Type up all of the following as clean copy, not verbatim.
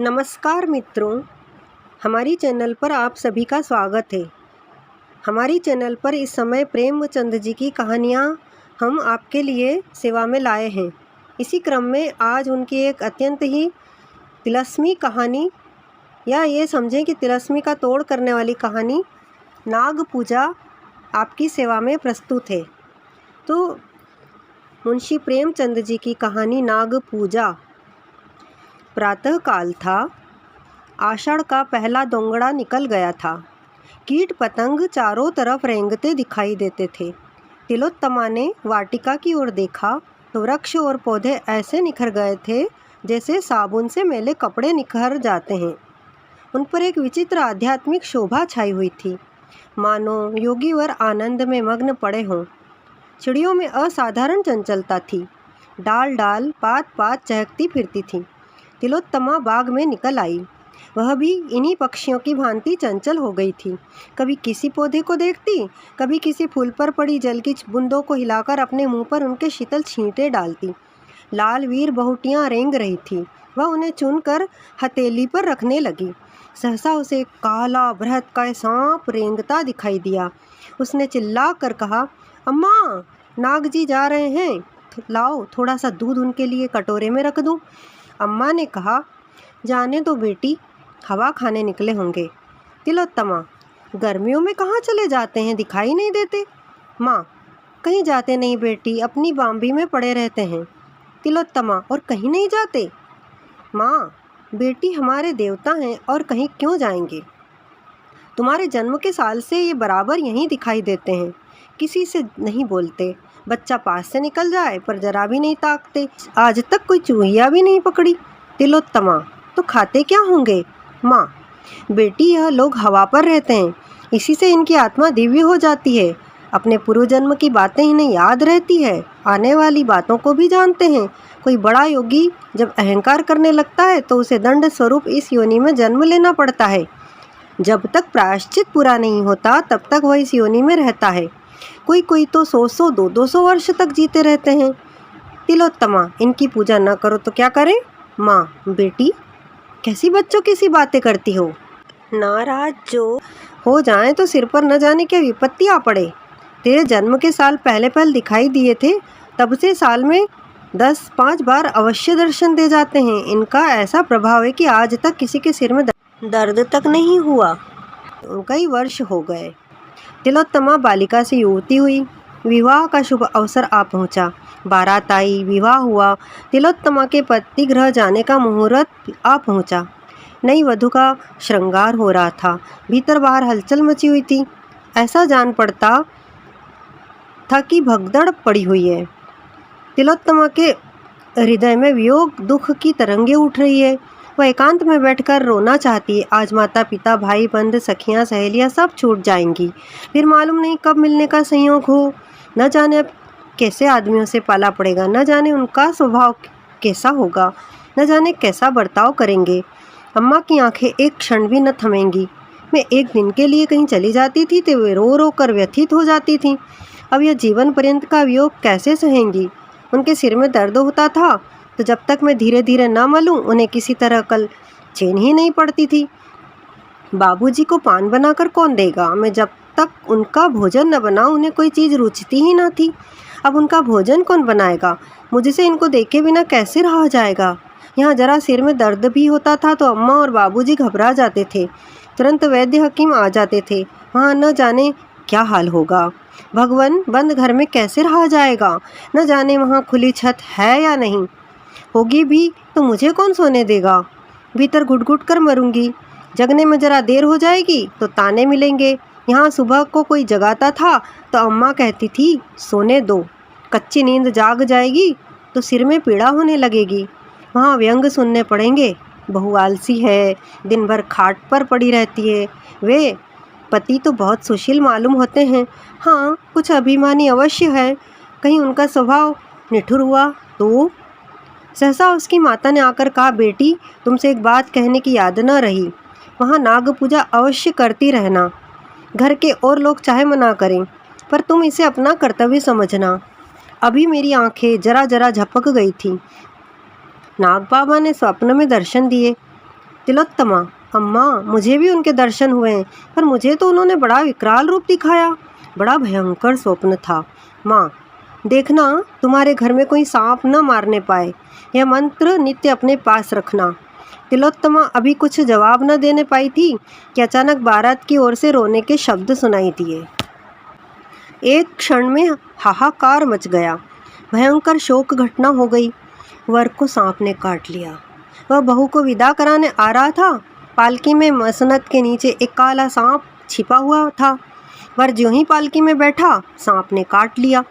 नमस्कार मित्रों, हमारी चैनल पर आप सभी का स्वागत है। हमारी चैनल पर इस समय प्रेमचंद जी की कहानियाँ हम आपके लिए सेवा में लाए हैं। इसी क्रम में आज उनकी एक अत्यंत ही तिलस्मी कहानी, या ये समझें कि तिलस्मी का तोड़ करने वाली कहानी नाग पूजा आपकी सेवा में प्रस्तुत है। तो मुंशी प्रेमचंद जी की कहानी नाग पूजा। प्रातः काल था। आषाढ़ का पहला दोंगड़ा निकल गया था। कीट पतंग चारों तरफ रेंगते दिखाई देते थे। तिलोत्तमा ने वाटिका की ओर देखा तो वृक्ष और पौधे ऐसे निखर गए थे जैसे साबुन से मैले कपड़े निखर जाते हैं। उन पर एक विचित्र आध्यात्मिक शोभा छाई हुई थी, मानो योगीवर आनंद में मग्न पड़े हों। चिड़ियों में असाधारण चंचलता थी। डाल डाल पात पात चहकती फिरती थी। तिलोत्तमा बाग में निकल आई। वह भी इन्हीं पक्षियों की भांति चंचल हो गई थी। कभी किसी पौधे को देखती, कभी किसी फूल पर पड़ी जल की बूंदों को हिलाकर अपने मुंह पर उनके शीतल छींटे डालती। लाल वीर बहुटियाँ रेंग रही थी। वह उन्हें चुनकर हथेली पर रखने लगी। सहसा उसे काला बृहत्काय सांप रेंगता दिखाई दिया। उसने चिल्ला कर कहा, अम्मा, नाग जी जा रहे हैं, लाओ थोड़ा सा दूध उनके लिए कटोरे में रख दूं। अम्मा ने कहा, जाने दो बेटी, हवा खाने निकले होंगे। तिलोत्तमा, गर्मियों में कहाँ चले जाते हैं, दिखाई नहीं देते। माँ, कहीं जाते नहीं बेटी, अपनी बाम्बी में पड़े रहते हैं। तिलोत्तमा, और कहीं नहीं जाते। माँ, बेटी हमारे देवता हैं और कहीं क्यों जाएंगे। तुम्हारे जन्म के साल से ये बराबर यहीं दिखाई देते हैं, किसी से नहीं बोलते। बच्चा पास से निकल जाए पर जरा भी नहीं ताकते। आज तक कोई चूहिया भी नहीं पकड़ी। तिलोत्तमा, तो खाते क्या होंगे। माँ, बेटी यह लोग हवा पर रहते हैं, इसी से इनकी आत्मा दिव्य हो जाती है। अपने पूर्व जन्म की बातें इन्हें याद रहती है, आने वाली बातों को भी जानते हैं। कोई बड़ा योगी जब अहंकार करने लगता है तो उसे दंड स्वरूप इस योनि में जन्म लेना पड़ता है। जब तक प्रायश्चित पूरा नहीं होता तब तक वह इस योनि में रहता है। कोई कोई तो 100-100, 200 वर्ष तक जीते रहते हैं। तिलोत्तमा, इनकी पूजा न करो तो क्या करें। माँ, बेटी कैसी बच्चों की सी बातें करती हो। नाराज जो हो जाएं तो सिर पर न जाने क्या विपत्ति आ पड़े। तेरे जन्म के साल पहले पहले दिखाई दिए थे, तब से साल में 10-5 बार अवश्य दर्शन दे जाते हैं। इनका ऐसा प्रभाव है कि आज तक किसी के सिर में दर्द तक नहीं हुआ। कई वर्ष हो गए। तिलोत्तमा बालिका से युवती हुई। विवाह का शुभ अवसर आ पहुंचा। बारात आई, विवाह हुआ। तिलोत्तमा के पति गृह जाने का मुहूर्त आ पहुंचा। नई वधू का श्रृंगार हो रहा था। भीतर बाहर हलचल मची हुई थी। ऐसा जान पड़ता था कि भगदड़ पड़ी हुई है। तिलोत्तमा के हृदय में वियोग दुख की तरंगें उठ रही है। वह एकांत में बैठकर रोना चाहती है। आज माता पिता, भाई बंद, सखियां, सहेलियां सब छूट जाएंगी। फिर मालूम नहीं कब मिलने का संयोग हो। न जाने अब कैसे आदमियों से पाला पड़ेगा, न जाने उनका स्वभाव कैसा होगा, न जाने कैसा बर्ताव करेंगे। अम्मा की आंखें एक क्षण भी न थमेंगी। मैं एक दिन के लिए कहीं चली जाती थी तो वे रो रो कर व्यथित हो जाती थीं। अब यह जीवन पर्यंत का वियोग कैसे सहेंगी। उनके सिर में दर्द होता था तो जब तक मैं धीरे धीरे न मलूं उन्हें किसी तरह कल चैन ही नहीं पड़ती थी। बाबूजी को पान बनाकर कौन देगा। मैं जब तक उनका भोजन न बनाऊं उन्हें कोई चीज़ रुचती ही न थी। अब उनका भोजन कौन बनाएगा। मुझसे इनको देखे बिना कैसे रहा जाएगा। यहाँ जरा सिर में दर्द भी होता था तो अम्मा और बाबूजी घबरा जाते थे। तुरंत वैद्य हकीम आ जाते थे। वहाँ न जाने क्या हाल होगा। भगवान, बंद घर में कैसे रहा जाएगा। न जाने वहाँ खुली छत है या नहीं। होगी भी तो मुझे कौन सोने देगा। भीतर घुट घुट कर मरूंगी। जगने में जरा देर हो जाएगी तो ताने मिलेंगे। यहाँ सुबह को कोई जगाता था तो अम्मा कहती थी, सोने दो, कच्ची नींद जाग जाएगी तो सिर में पीड़ा होने लगेगी। वहाँ व्यंग सुनने पड़ेंगे। बहू आलसी है, दिन भर खाट पर पड़ी रहती है। वे पति तो बहुत सुशील मालूम होते हैं। हाँ, कुछ अभिमानी अवश्य है। कहीं उनका स्वभाव निठुर हुआ तो। सहसा उसकी माता ने आकर कहा, बेटी तुमसे एक बात कहने की याद न रही। वहाँ नाग पूजा अवश्य करती रहना। घर के और लोग चाहे मना करें, पर तुम इसे अपना कर्तव्य समझना। अभी मेरी आंखें जरा जरा झपक गई थी। नाग बाबा ने स्वप्न में दर्शन दिए। तिलोत्तमा, अम्मा, मुझे भी उनके दर्शन हुए हैं, पर मुझे तो उन्होंने बड़ा विकराल रूप दिखाया, बड़ा भयंकर स्वप्न था। माँ, देखना तुम्हारे घर में कोई सांप न मारने पाए, यह मंत्र नित्य अपने पास रखना। तिलोत्तमा अभी कुछ जवाब न देने पाई थी कि अचानक बारात की ओर से रोने के शब्द सुनाई दिए। एक क्षण में हाहाकार मच गया। भयंकर शोक घटना हो गई। वर को सांप ने काट लिया। वह बहू को विदा कराने आ रहा था। पालकी में मसनद के नीचे एक काला सांप छिपा हुआ था। वर ज्यों ही पालकी में बैठा, सांप ने काट लिया।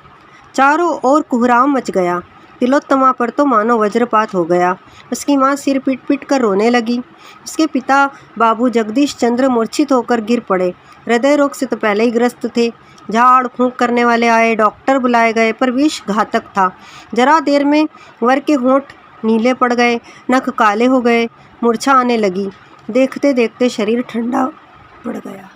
चारों ओर कोहराम मच गया। तिलोत्तमा पर तो मानो वज्रपात हो गया। उसकी माँ सिर पीट पीट कर रोने लगी। उसके पिता बाबू जगदीश चंद्र मूर्छित होकर गिर पड़े। हृदय रोग से तो पहले ही ग्रस्त थे। झाड़ फूंक करने वाले आए, डॉक्टर बुलाए गए, पर विष घातक था। जरा देर में वर के होंठ नीले पड़ गए, नख काले हो गए, मूर्छा आने लगी। देखते देखते शरीर ठंडा पड़ गया।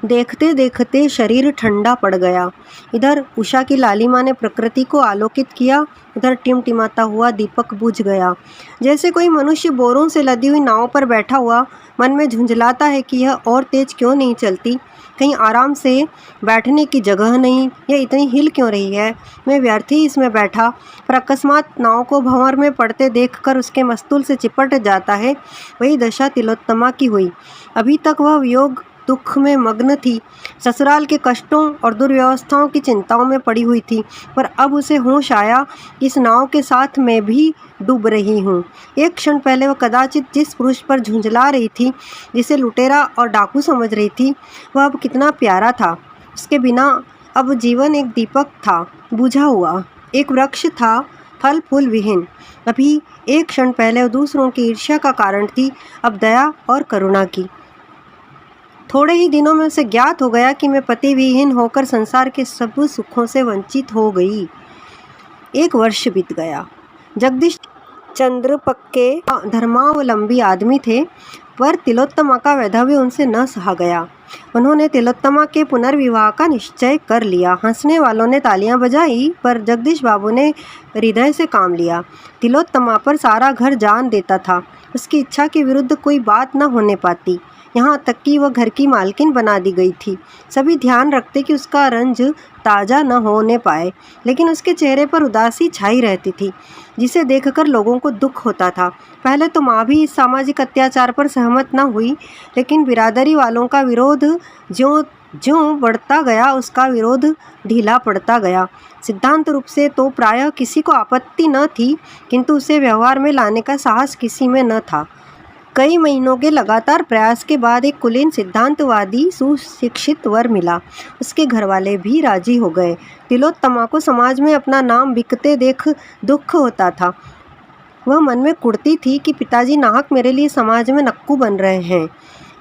देखते देखते शरीर ठंडा पड़ गया। इधर उषा की लालिमा ने प्रकृति को आलोकित किया, उधर टिमटिमाता हुआ दीपक बुझ गया। जैसे कोई मनुष्य बोरों से लदी हुई नाव पर बैठा हुआ मन में झुंझलाता है कि यह और तेज क्यों नहीं चलती, कहीं आराम से बैठने की जगह नहीं, यह इतनी हिल क्यों रही है, मैं व्यर्थ ही इसमें बैठा। पर अकस्मात नाव को भंवर में पड़ते देखकर उसके मस्तूल से चिपट जाता है। वही दशा तिलोत्तमा की हुई। अभी तक वह वियोग दुख में मग्न थी, ससुराल के कष्टों और दुर्व्यवस्थाओं की चिंताओं में पड़ी हुई थी, पर अब उसे होश आया कि इस नाव के साथ मैं भी डूब रही हूँ। एक क्षण पहले वह कदाचित जिस पुरुष पर झुंझला रही थी, जिसे लुटेरा और डाकू समझ रही थी, वह अब कितना प्यारा था। उसके बिना अब जीवन एक दीपक था, बुझा हुआ, एक वृक्ष था, फल फूल विहीन। अभी एक क्षण पहले वह दूसरों की ईर्ष्या का कारण थी, अब दया और करुणा की। थोड़े ही दिनों में उसे ज्ञात हो गया कि मैं पति विहीन होकर संसार के सब सुखों से वंचित हो गई। एक वर्ष बीत गया। जगदीश चंद्र पक्के धर्मावलंबी आदमी थे, पर तिलोत्तमा का वैधव्य उनसे न सहा गया। उन्होंने तिलोत्तमा के पुनर्विवाह का निश्चय कर लिया। हंसने वालों ने तालियां बजाई, पर जगदीश बाबू ने हृदय से काम लिया। तिलोत्तमा पर सारा घर जान देता था। उसकी इच्छा के विरुद्ध कोई बात न होने पाती, यहाँ तक कि वह घर की मालकिन बना दी गई थी। सभी ध्यान रखते कि उसका रंज ताज़ा न होने पाए, लेकिन उसके चेहरे पर उदासी छाई रहती थी, जिसे देखकर लोगों को दुख होता था। पहले तो माँ भी इस सामाजिक अत्याचार पर सहमत न हुई, लेकिन बिरादरी वालों का विरोध ज्यों ज्यों बढ़ता गया, उसका विरोध ढीला पड़ता गया। सिद्धांत रूप से तो प्रायः किसी को आपत्ति न थी, किंतु उसे व्यवहार में लाने का साहस किसी में न था। कई महीनों के लगातार प्रयास के बाद एक कुलीन सिद्धांतवादी सुशिक्षित वर मिला। उसके घरवाले भी राजी हो गए। तिलोत्तमा को समाज में अपना नाम बिकते देख दुख होता था। वह मन में कुढ़ती थी कि पिताजी नाहक मेरे लिए समाज में नक्कू बन रहे हैं।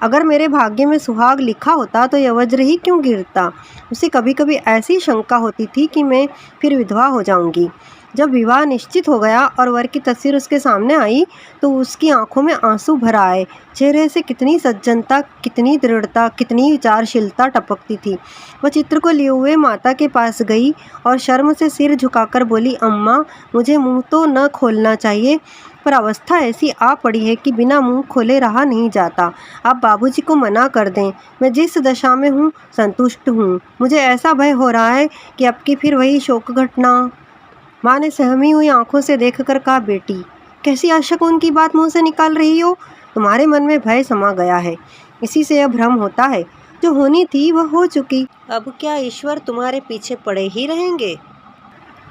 अगर मेरे भाग्य में सुहाग लिखा होता तो यह वज्र ही क्यों गिरता। उसे कभी कभी ऐसी शंका होती थी कि मैं फिर विधवा हो जाऊंगी। जब विवाह निश्चित हो गया और वर की तस्वीर उसके सामने आई तो उसकी आंखों में आंसू भर आए। चेहरे से कितनी सज्जनता, कितनी दृढ़ता, कितनी विचारशीलता टपकती थी। वह चित्र को लिए हुए माता के पास गई और शर्म से सिर झुकाकर बोली, अम्मा, मुझे मुंह तो न खोलना चाहिए, पर अवस्था ऐसी आ पड़ी है कि बिना मुंह खोले रहा नहीं जाता। आप बाबूजी को मना कर दें। मैं जिस दशा में हूँ संतुष्ट हूँ। मुझे ऐसा भय हो रहा है कि अब की फिर वही शोक घटना। माँ ने सहमी हुई आंखों से देखकर कहा, बेटी, कैसी अशकुन की बात मुंह से निकाल रही हो। तुम्हारे मन में भय समा गया है, इसी से यह भ्रम होता है। जो होनी थी वह हो चुकी। अब क्या ईश्वर तुम्हारे पीछे पड़े ही रहेंगे।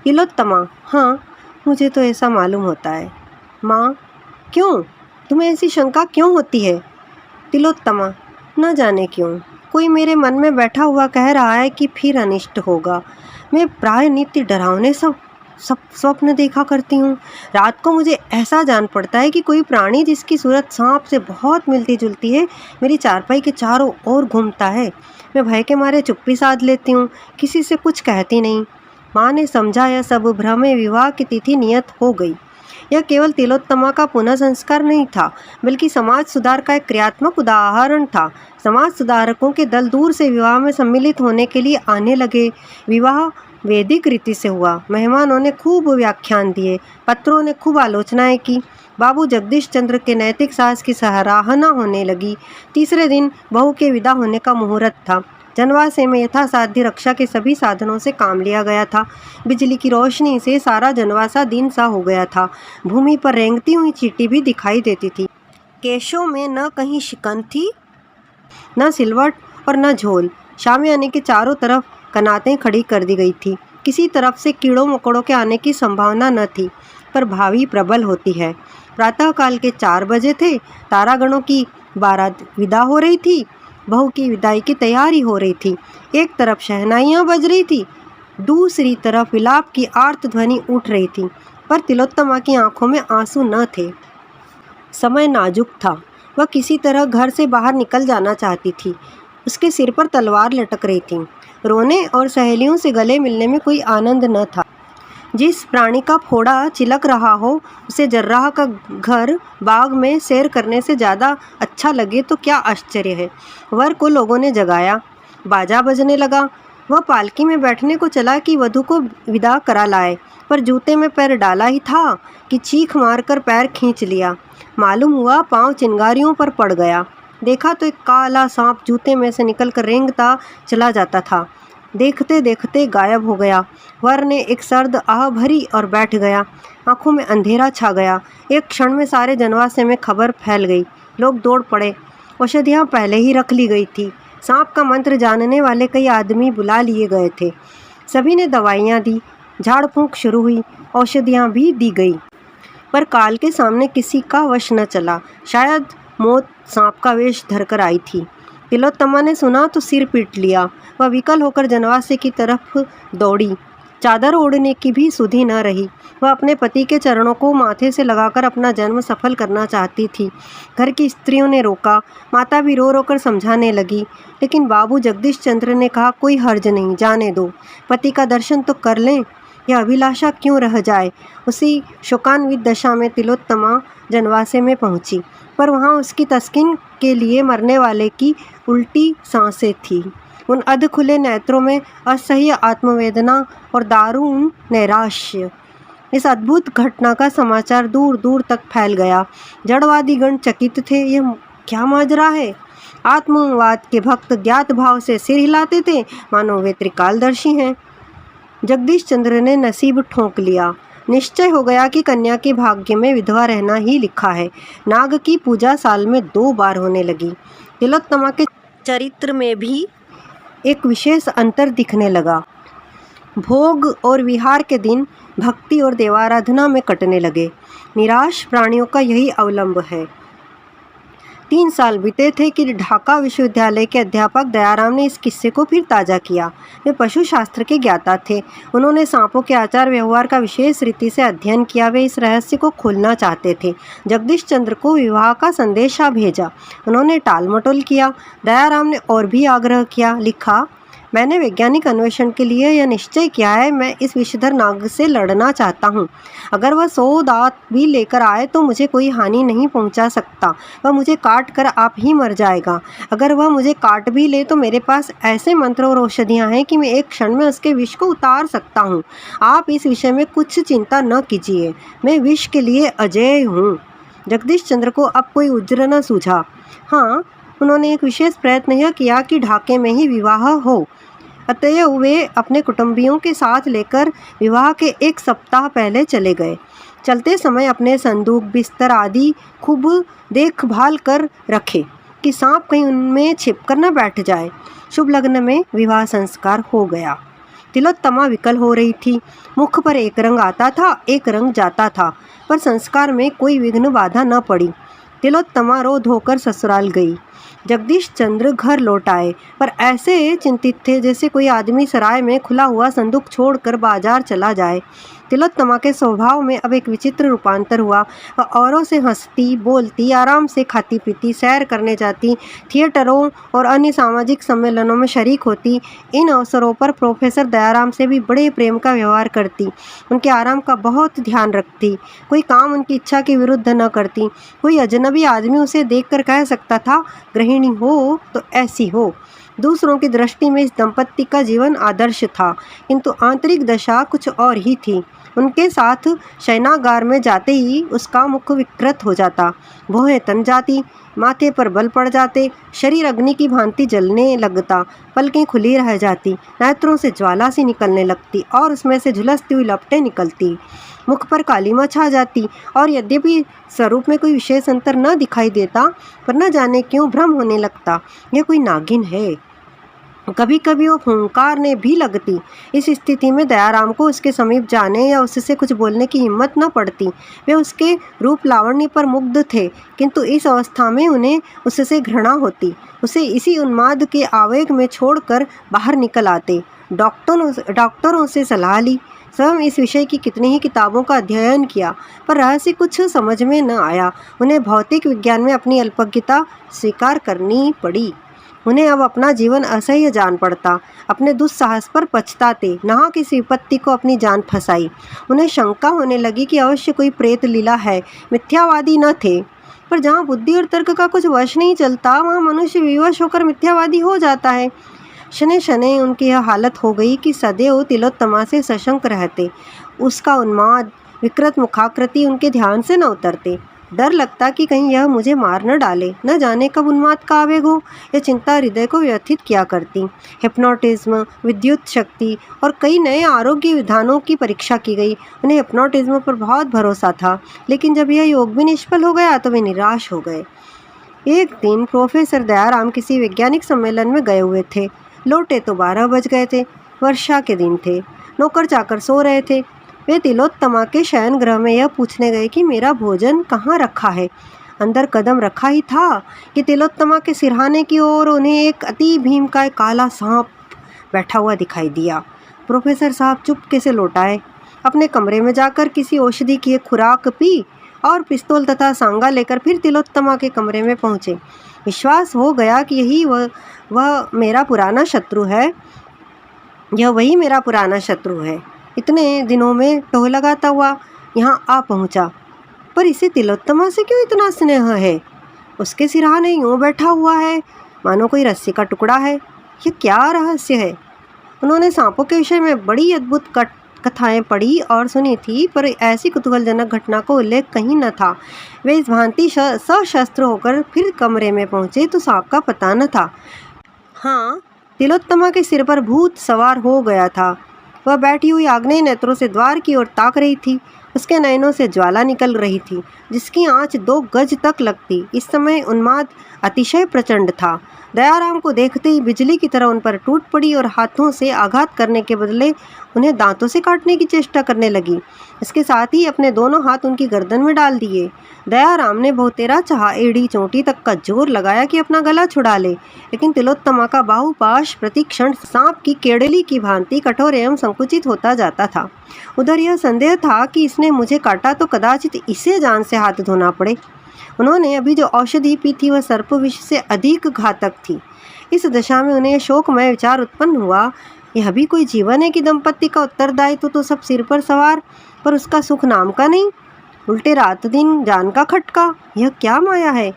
तिलोत्तमा, हाँ, मुझे तो ऐसा मालूम होता है। माँ, क्यों? तुम्हें ऐसी शंका क्यों होती है? तिलोत्तमा, न जाने क्यों, कोई मेरे मन में बैठा हुआ कह रहा है कि फिर अनिष्ट होगा। मैं प्राय नित्य डरावने सब स्वप्न देखा करती हूँ। रात को मुझे ऐसा जान पड़ता है कि कोई प्राणी जिसकी सूरत सांप से बहुत मिलती जुलती है मेरी चारपाई के चारों ओर घूमता है। मैं भय के मारे चुप्पी साध लेती हूँ, किसी से कुछ कहती नहीं। माँ ने समझा यह सब भ्रम में विवाह की तिथि नियत हो गई। यह केवल तिलोत्तमा का पुनः संस्कार नहीं था, बल्कि समाज सुधार का एक क्रियात्मक उदाहरण था। समाज सुधारकों के दल दूर से विवाह में सम्मिलित होने के लिए आने लगे। विवाह वैदिक रीति से हुआ। मेहमानों ने खूब व्याख्यान दिए, पत्रों ने खूब आलोचनाएं की। बाबू जगदीश चंद्र के नैतिक साहस की सराहना होने लगी। तीसरे दिन बहू के विदा होने का मुहूर्त था। जनवासे में यथासाध्य रक्षा के सभी साधनों से काम लिया गया था। बिजली की रोशनी से सारा जनवासा दिन सा हो गया था। भूमि पर रेंगती हुई चींटी भी दिखाई देती थी। केशों में न कहीं शिकन थी, न सिलवट और न झोल। शामियाने के चारों तरफ कनातें खड़ी कर दी गई थी। किसी तरफ से कीड़ों मकोड़ों के आने की संभावना न थी, पर भावी प्रबल होती है। प्रातःकाल के 4 बजे थे। तारागणों की बारात विदा हो रही थी। बहू की विदाई की तैयारी हो रही थी। एक तरफ शहनाइयाँ बज रही थी, दूसरी तरफ विलाप की आर्त ध्वनि उठ रही थी, पर तिलोत्तमा की आंखों में आंसू न थे। समय नाजुक था। वह किसी तरह घर से बाहर निकल जाना चाहती थी। उसके सिर पर तलवार लटक रही थी। रोने और सहेलियों से गले मिलने में कोई आनंद न था। जिस प्राणी का फोड़ा चिलक रहा हो, उसे जर्राह का घर बाग में सैर करने से ज़्यादा अच्छा लगे तो क्या आश्चर्य है। वर को लोगों ने जगाया। बाजा बजने लगा। वह पालकी में बैठने को चला कि वधू को विदा करा लाए, पर जूते में पैर डाला ही था कि चीख मारकर पैर खींच लिया। मालूम हुआ पांव चिंगारियों पर पड़ गया। देखा तो एक काला सांप जूते में से निकलकर रेंगता चला जाता था। देखते देखते गायब हो गया। वर ने एक सर्द आह भरी और बैठ गया। आंखों में अंधेरा छा गया। एक क्षण में सारे जनवासे में खबर फैल गई। लोग दौड़ पड़े। औषधियाँ पहले ही रख ली गई थी। सांप का मंत्र जानने वाले कई आदमी बुला लिए गए थे। सभी ने दवाइयाँ दी। झाड़ फूंक शुरू हुई। औषधियाँ भी दी गई, पर काल के सामने किसी का वश न चला। शायद मौत सांप का वेश धरकर आई थी। तिलोत्तमा ने सुना तो सिर पीट लिया। वह विकल होकर जनवासे की तरफ दौड़ी। चादर ओढ़ने की भी सुधि न रही। वह अपने पति के चरणों को माथे से लगाकर अपना जन्म सफल करना चाहती थी। घर की स्त्रियों ने रोका। माता भी रो रो कर समझाने लगी, लेकिन बाबू जगदीश चंद्र ने कहा, कोई हर्ज नहीं, जाने दो। पति का दर्शन तो कर लें, यह अभिलाषा क्यों रह जाए। उसी शोकान्वित दशा में तिलोत्तमा जनवासे में पहुंची, पर वहां उसकी तस्कीन के लिए मरने वाले की उल्टी सांसें थीं। उन अध खुले नेत्रों में असह्य आत्मवेदना और दारुण नैराश्य। इस अद्भुत घटना का समाचार दूर दूर तक फैल गया। जड़वादी गण चकित थे। यह क्या माजरा है। आत्मवाद के भक्त ज्ञात भाव से सिर हिलाते थे, मानो वे त्रिकालदर्शी हैं। जगदीश चंद्र ने नसीब ठोंक लिया। निश्चय हो गया कि कन्या के भाग्य में विधवा रहना ही लिखा है। नाग की पूजा साल में 2 बार होने लगी। तिलोत्तमा के चरित्र में भी एक विशेष अंतर दिखने लगा। भोग और विहार के दिन भक्ति और देवाराधना में कटने लगे। निराश प्राणियों का यही अवलंब है। 3 साल बीते थे कि ढाका विश्वविद्यालय के अध्यापक दयाराम ने इस किस्से को फिर ताज़ा किया। वे पशुशास्त्र के ज्ञाता थे। उन्होंने सांपों के आचार व्यवहार का विशेष रीति से अध्ययन किया। वे इस रहस्य को खोलना चाहते थे। जगदीश चंद्र को विवाह का संदेशा भेजा। उन्होंने टाल मटोल किया। दयाराम ने और भी आग्रह किया। लिखा, मैंने वैज्ञानिक अन्वेषण के लिए यह निश्चय किया है। मैं इस विषधर नाग से लड़ना चाहता हूँ। अगर वह 100 दांत भी लेकर आए तो मुझे कोई हानि नहीं पहुँचा सकता। वह मुझे काट कर आप ही मर जाएगा। अगर वह मुझे काट भी ले तो मेरे पास ऐसे मंत्र और औषधियाँ हैं कि मैं एक क्षण में उसके विष को उतार सकता हूँ। आप इस विषय में कुछ चिंता न कीजिए। मैं विष के लिए अजेय हूँ। जगदीश चंद्र को अब कोई उज्र न सूझा। हाँ, उन्होंने एक विशेष प्रयत्न यह किया कि ढाके में ही विवाह हो। अतएव वे अपने कुटुंबियों के साथ लेकर विवाह के 1 सप्ताह पहले चले गए। चलते समय अपने संदूक, बिस्तर आदि खूब देखभाल कर रखे कि सांप कहीं उनमें छिपकर न बैठ जाए। शुभ लग्न में विवाह संस्कार हो गया। तिलोत्तमा विकल हो रही थी। मुख पर एक रंग आता था, एक रंग जाता था, पर संस्कार में कोई विघ्न बाधा न पड़ी। तिलोत्तमा रो धोकर ससुराल गई। जगदीश चंद्र घर लौट आए, पर ऐसे चिंतित थे जैसे कोई आदमी सराय में खुला हुआ संदूक छोड़कर बाजार चला जाए। तिलोत्तमा के स्वभाव में अब एक विचित्र रूपांतर हुआ। वह औरों से हंसती, बोलती, आराम से खाती पीती, सैर करने जाती, थिएटरों और अन्य सामाजिक सम्मेलनों में शरीक होती। इन अवसरों पर प्रोफेसर दयाराम से भी बड़े प्रेम का व्यवहार करती, उनके आराम का बहुत ध्यान रखती, कोई काम उनकी इच्छा के विरुद्ध न करती। कोई अजनबी आदमी उसे देखकर कह सकता था, गृहिणी हो तो ऐसी हो। दूसरों की दृष्टि में इस दंपत्ति का जीवन आदर्श था, किंतु आंतरिक दशा कुछ और ही थी। उनके साथ शयनागार में जाते ही उसका मुख विकृत हो जाता, भौहें तन जाती, माथे पर बल पड़ जाते, शरीर अग्नि की भांति जलने लगता, पलकें खुली रह जाती, नेत्रों से ज्वाला सी निकलने लगती और उसमें से झुलसती हुई लपटें निकलती, मुख पर कालीमा छा जाती और यद्यपि स्वरूप में कोई विशेष अंतर न दिखाई देता, पर न जाने क्यों भ्रम होने लगता, यह कोई नागिन है। कभी कभी वो फुंकारने भी लगती। इस स्थिति में दयाराम को उसके समीप जाने या उससे कुछ बोलने की हिम्मत न पड़ती। वे उसके रूप लावण्य पर मुग्ध थे, किंतु इस अवस्था में उन्हें उससे घृणा होती। उसे इसी उन्माद के आवेग में छोड़कर बाहर निकल आते। डॉक्टरों से सलाह ली, स्वयं इस विषय की कितनी ही किताबों का अध्ययन किया, पर रहस्य कुछ समझ में न आया। उन्हें भौतिक विज्ञान में अपनी अल्पज्ञता स्वीकार करनी पड़ी। उन्हें अब अपना जीवन असह्य जान पड़ता, अपने दुस्साहस पर पछताते, नाहक इस विपत्ति को अपनी जान फंसाई। उन्हें शंका होने लगी कि अवश्य कोई प्रेत लीला है। मिथ्यावादी न थे, पर जहाँ बुद्धि और तर्क का कुछ वश नहीं चलता, वहाँ मनुष्य विवश होकर मिथ्यावादी हो जाता है। शनै शनै उनकी यह हालत हो गई कि सदैव तिलोत्तमा से सशंक रहते। उसका उन्माद, विकृत मुखाकृति उनके ध्यान से न उतरते। डर लगता कि कहीं यह मुझे मार न डाले, न जाने कब उन्माद का आवेग हो। यह चिंता हृदय को व्यथित किया करती। हिप्नोटिज्म, विद्युत शक्ति और कई नए आरोग्य विधानों की परीक्षा की गई। उन्हें हिप्नोटिज्म पर बहुत भरोसा था, लेकिन जब यह योग भी निष्फल हो गया तो वे निराश हो गए। एक दिन प्रोफेसर दयाराम किसी वैज्ञानिक सम्मेलन में गए हुए थे। लौटे तो 12 बज गए थे। वर्षा के दिन थे। नौकर चाकर सो रहे थे। वे तिलोत्तमा के शयन गृह में यह पूछने गए कि मेरा भोजन कहाँ रखा है। अंदर कदम रखा ही था कि तिलोत्तमा के सिरहाने की ओर उन्हें एक अति भीमकाय काला सांप बैठा हुआ दिखाई दिया। प्रोफेसर साहब चुपके से लौट आए। अपने कमरे में जाकर किसी औषधि की एक खुराक पी और पिस्तौल तथा सांगा लेकर फिर तिलोत्तमा के कमरे में पहुँचे। विश्वास हो गया कि यही वह मेरा पुराना शत्रु है। यह वही मेरा पुराना शत्रु है। इतने दिनों में टोह लगाता हुआ यहाँ आ पहुँचा, पर इसे तिलोत्तमा से क्यों इतना स्नेह है? उसके सिरहाने यूँ बैठा हुआ है मानो कोई रस्सी का टुकड़ा है। यह क्या रहस्य है? उन्होंने सांपों के विषय में बड़ी अद्भुत कथाएं पढ़ी और सुनी थी, पर ऐसी कुतूहलजनक घटना को उल्लेख कहीं न था। वे इस भांति सशस्त्र होकर फिर कमरे में पहुँचे तो सांप का पता न था। हाँ, तिलोत्तमा के सिर पर भूत सवार हो गया था। वह बैठी हुई आग्नेय नेत्रों से द्वार की ओर ताक रही थी। उसके नयनों से ज्वाला निकल रही थी, जिसकी आंच 2 गज तक लगती। इस समय उन्माद अतिशय प्रचंड था। दयाराम को देखते ही बिजली की तरह उन पर टूट पड़ी और हाथों से आघात करने के बदले उन्हें दांतों से काटने की चेष्टा करने लगी। इसके साथ ही अपने दोनों हाथ उनकी गर्दन में डाल दिए। दयाराम ने बहुतेरा चाहा, एड़ी चोटी तक का जोर लगाया कि अपना गला छुड़ा ले, लेकिन तिलोत्तमा का बाहुपाश प्रति क्षण सांप की केड़ली की भांति कठोर एवं संकुचित होता जाता था। उधर यह संदेह था कि इसने मुझे काटा तो कदाचित इसे जान से हाथ धोना पड़े। उन्होंने अभी जो औषधि पी थी वह सर्प विष से अधिक घातक थी। इस दशा में उन्हें शोकमय विचार उत्पन्न हुआ, यह भी कोई जीवन है कि दंपत्ति का उत्तरदायित्व तो सब सिर पर सवार, पर उसका सुख नाम का नहीं। उल्टे रात दिन जान का खटका। यह क्या माया है?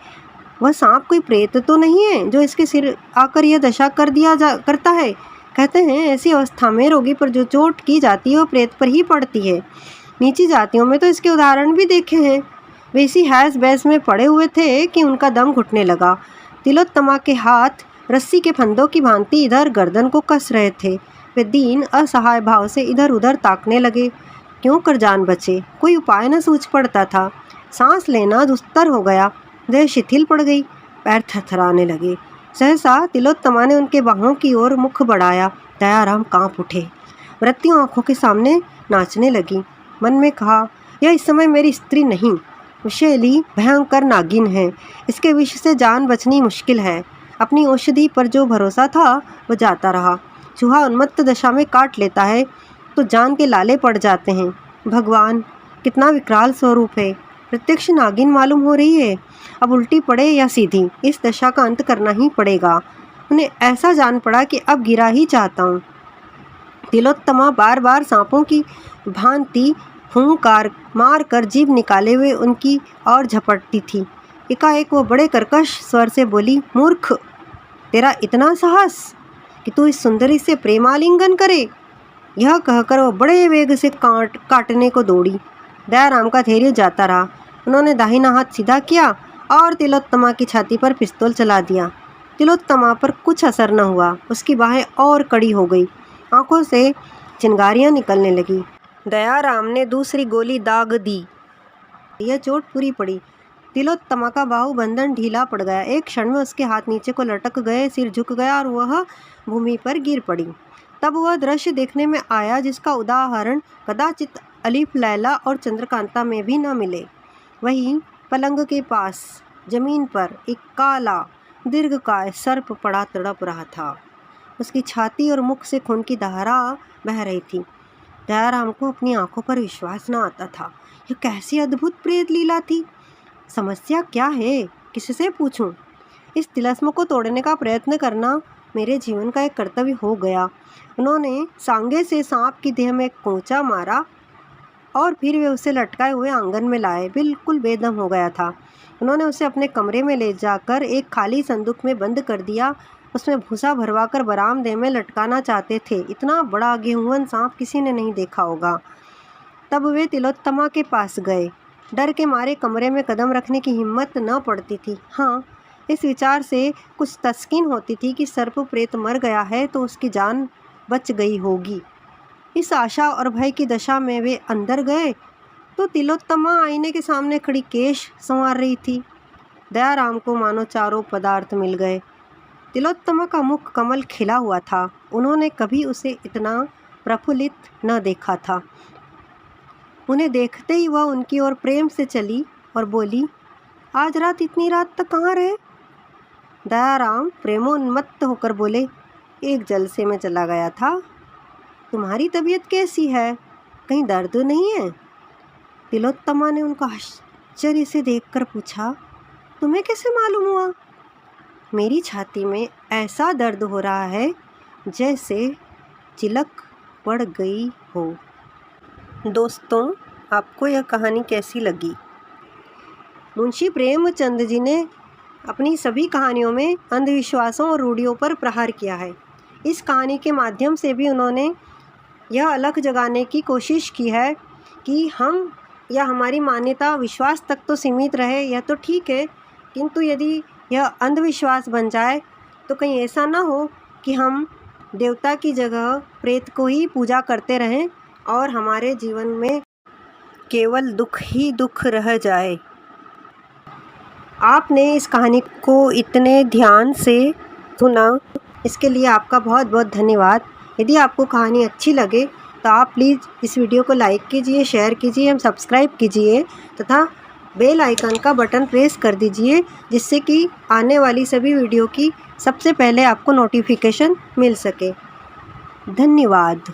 वह सांप कोई प्रेत तो नहीं है जो इसके सिर आकर यह दशा करता है। कहते हैं ऐसी अवस्था में रोगी पर जो चोट की जाती है वह प्रेत पर ही पड़ती है। नीची जातियों में तो इसके उदाहरण भी देखे हैं। वे इसी हैस बैस में पड़े हुए थे कि उनका दम घुटने लगा। तिलोत्तमा के हाथ रस्सी के फंदों की भांति इधर गर्दन को कस रहे थे। वे दीन असहाय भाव से इधर उधर ताकने लगे। क्यों कर जान बचे? कोई उपाय न सूझ पड़ता था। सांस लेना दुस्तर हो गया। देह शिथिल पड़ गई। पैर थरथराने लगे। सहसा तिलोत्तमा ने उनके बाहों की ओर मुख बढ़ाया। दयाराम कांप उठे। मृत्यु आंखों के सामने नाचने लगी। मन में कहा, यह इस समय मेरी स्त्री नहीं, विषैली भयंकर नागिन है। इसके विष से जान बचनी मुश्किल है। अपनी औषधि पर जो भरोसा था वो जाता रहा। चूहा उन्मत्त दशा में काट लेता है तो जान के लाले पड़ जाते हैं। भगवान, कितना विकराल स्वरूप है। प्रत्यक्ष नागिन मालूम हो रही है। अब उल्टी पड़े या सीधी, इस दशा का अंत करना ही पड़ेगा। उन्हें ऐसा जान पड़ा कि अब गिरा ही चाहता हूँ। तिलोत्तमा बार बार सांपों की भांति फूंकार मार कर जीभ निकाले हुए उनकी और झपटती थी। एकाएक वो बड़े कर्कश स्वर से बोली, मूर्ख, तेरा इतना साहस कि तू इस सुंदरी से प्रेमालिंगन करे। यह कहकर वो बड़े वेग से काटने को दौड़ी। दयाराम का धैर्य जाता रहा। उन्होंने दाहिना हाथ सीधा किया और तिलोत्तमा की छाती पर पिस्तौल चला दिया। तिलोत्तमा पर कुछ असर न हुआ। उसकी बाहें और कड़ी हो गई, आंखों से चिंगारियां निकलने लगी। दयाराम ने दूसरी गोली दाग दी। यह चोट पूरी पड़ी। तिलोत्तमा का बाहुबंधन ढीला पड़ गया। एक क्षण में उसके हाथ नीचे को लटक गए, सिर झुक गया और वह भूमि पर गिर पड़ी। तब वह दृश्य देखने में आया जिसका उदाहरण कदाचित अलिफ लैला और चंद्रकांता में भी न मिले। वहीं पलंग के पास जमीन पर एक काला दीर्घकाय सर्प पड़ा तड़प रहा था। उसकी छाती और मुख से खून की धारा बह रही थी। दयाराम को अपनी आंखों पर विश्वास न आता था। यह कैसी अद्भुत प्रेत लीला थी। समस्या क्या है, किससे पूछूं? इस तिलस्म को तोड़ने का प्रयत्न करना मेरे जीवन का एक कर्तव्य हो गया। उन्होंने सांगे से सांप की देह में एक कोंचा मारा और फिर वे उसे लटकाए हुए आंगन में लाए। बिल्कुल बेदम हो गया था। उन्होंने उसे अपने कमरे में ले जाकर एक खाली संदूक में बंद कर दिया। उसमें भूसा भरवाकर बरामदे में लटकाना चाहते थे। इतना बड़ा गेहूँवन सांप किसी ने नहीं देखा होगा। तब वे तिलोत्तमा के पास गए। डर के मारे कमरे में कदम रखने की हिम्मत न पड़ती थी। हाँ, इस विचार से कुछ तस्कीन होती थी कि सर्प प्रेत मर गया है तो उसकी जान बच गई होगी। इस आशा और भय की दशा में वे अंदर गए तो तिलोत्तमा आईने के सामने खड़ी केश संवार रही थी। दयाराम को मानो चारों पदार्थ मिल गए। तिलोत्तमा का मुख कमल खिला हुआ था। उन्होंने कभी उसे इतना प्रफुल्लित न देखा था। उन्हें देखते ही वह उनकी ओर प्रेम से चली और बोली, आज रात इतनी रात तक कहाँ रहे? दयाराम प्रेमोन्मत्त होकर बोले, एक जलसे में चला गया था। तुम्हारी तबीयत कैसी है? कहीं दर्द नहीं है? तिलोत्तमा ने उनको आश्चर्य से देखकर पूछा, तुम्हें कैसे मालूम हुआ? मेरी छाती में ऐसा दर्द हो रहा है जैसे चिलक पड़ गई हो। दोस्तों, आपको यह कहानी कैसी लगी? मुंशी प्रेमचंद जी ने अपनी सभी कहानियों में अंधविश्वासों और रूढ़ियों पर प्रहार किया है। इस कहानी के माध्यम से भी उन्होंने यह अलख जगाने की कोशिश की है कि हम या हमारी मान्यता विश्वास तक तो सीमित रहे, यह तो ठीक है, किंतु यदि यह अंधविश्वास बन जाए तो कहीं ऐसा ना हो कि हम देवता की जगह प्रेत को ही पूजा करते रहें और हमारे जीवन में केवल दुख ही दुख रह जाए। आपने इस कहानी को इतने ध्यान से सुना, इसके लिए आपका बहुत बहुत धन्यवाद। यदि आपको कहानी अच्छी लगे तो आप प्लीज़ इस वीडियो को लाइक कीजिए, शेयर कीजिए एवं सब्सक्राइब कीजिए तथा बेल आइकन का बटन प्रेस कर दीजिए, जिससे कि आने वाली सभी वीडियो की सबसे पहले आपको नोटिफिकेशन मिल सके। धन्यवाद।